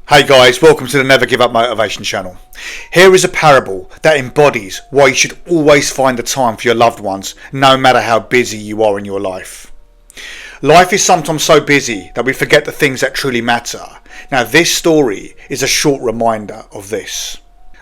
Hey guys, welcome to the Never Give Up Motivation channel. Here is a parable that embodies why you should always find the time for your loved ones, no matter how busy you are in your life. Life is sometimes so busy that we forget the things that truly matter. Now this story is a short reminder of this.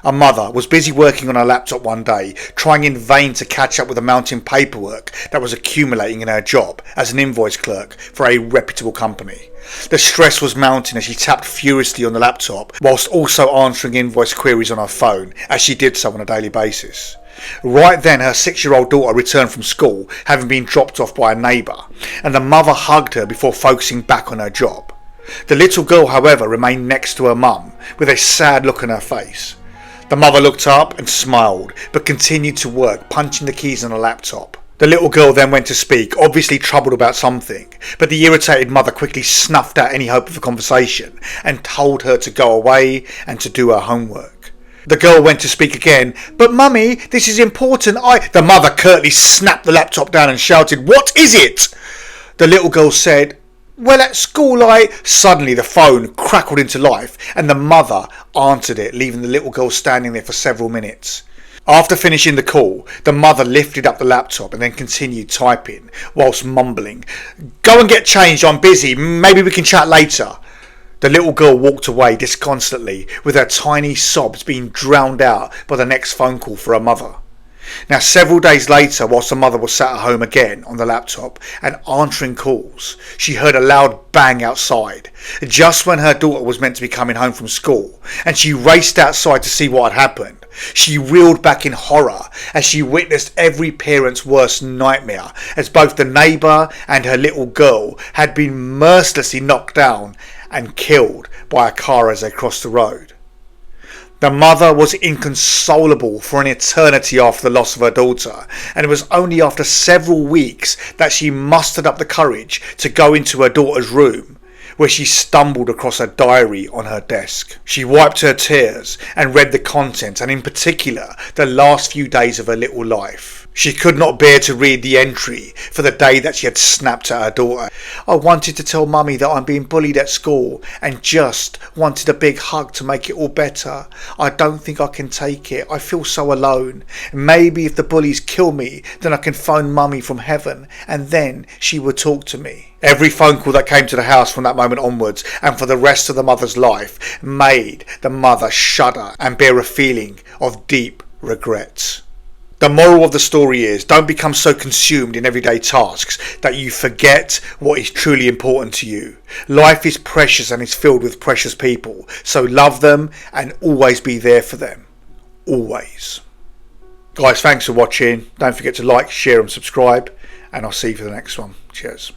A mother was busy working on her laptop one day, trying in vain to catch up with the mountain paperwork that was accumulating in her job as an invoice clerk for a reputable company. The stress was mounting as she tapped furiously on the laptop, whilst also answering invoice queries on her phone, as she did so on a daily basis. Right then, her 6-year-old daughter returned from school, having been dropped off by a neighbour, and the mother hugged her before focusing back on her job. The little girl, however, remained next to her mum, with a sad look on her face. The mother looked up and smiled, but continued to work, punching the keys on her laptop. The little girl then went to speak, obviously troubled about something, but the irritated mother quickly snuffed out any hope of a conversation and told her to go away and to do her homework. The girl went to speak again, "But mummy, this is important, The mother curtly snapped the laptop down and shouted, "What is it?" The little girl said, "Well, at school Suddenly the phone crackled into life and the mother answered it, leaving the little girl standing there for several minutes. After finishing the call, the mother lifted up the laptop and then continued typing whilst mumbling, "Go and get changed, I'm busy, maybe we can chat later." The little girl walked away disconsolately, with her tiny sobs being drowned out by the next phone call for her mother. Now, several days later, whilst the mother was sat at home again on the laptop and answering calls, she heard a loud bang outside, just when her daughter was meant to be coming home from school, and she raced outside to see what had happened. She reeled back in horror as she witnessed every parent's worst nightmare, as both the neighbour and her little girl had been mercilessly knocked down and killed by a car as they crossed the road. The mother was inconsolable for an eternity after the loss of her daughter, and it was only after several weeks that she mustered up the courage to go into her daughter's room, where she stumbled across a diary on her desk. She wiped her tears and read the contents, and in particular the last few days of her little life. She could not bear to read the entry for the day that she had snapped at her daughter. "I wanted to tell mummy that I'm being bullied at school and just wanted a big hug to make it all better. I don't think I can take it. I feel so alone. Maybe if the bullies kill me, then I can phone mummy from heaven and then she would talk to me." Every phone call that came to the house from that moment onwards and for the rest of the mother's life made the mother shudder and bear a feeling of deep regret. The moral of the story is, don't become so consumed in everyday tasks that you forget what is truly important to you. Life is precious and is filled with precious people, so love them and always be there for them. Always. Guys, thanks for watching. Don't forget to like, share and subscribe, and I'll see you for the next one. Cheers.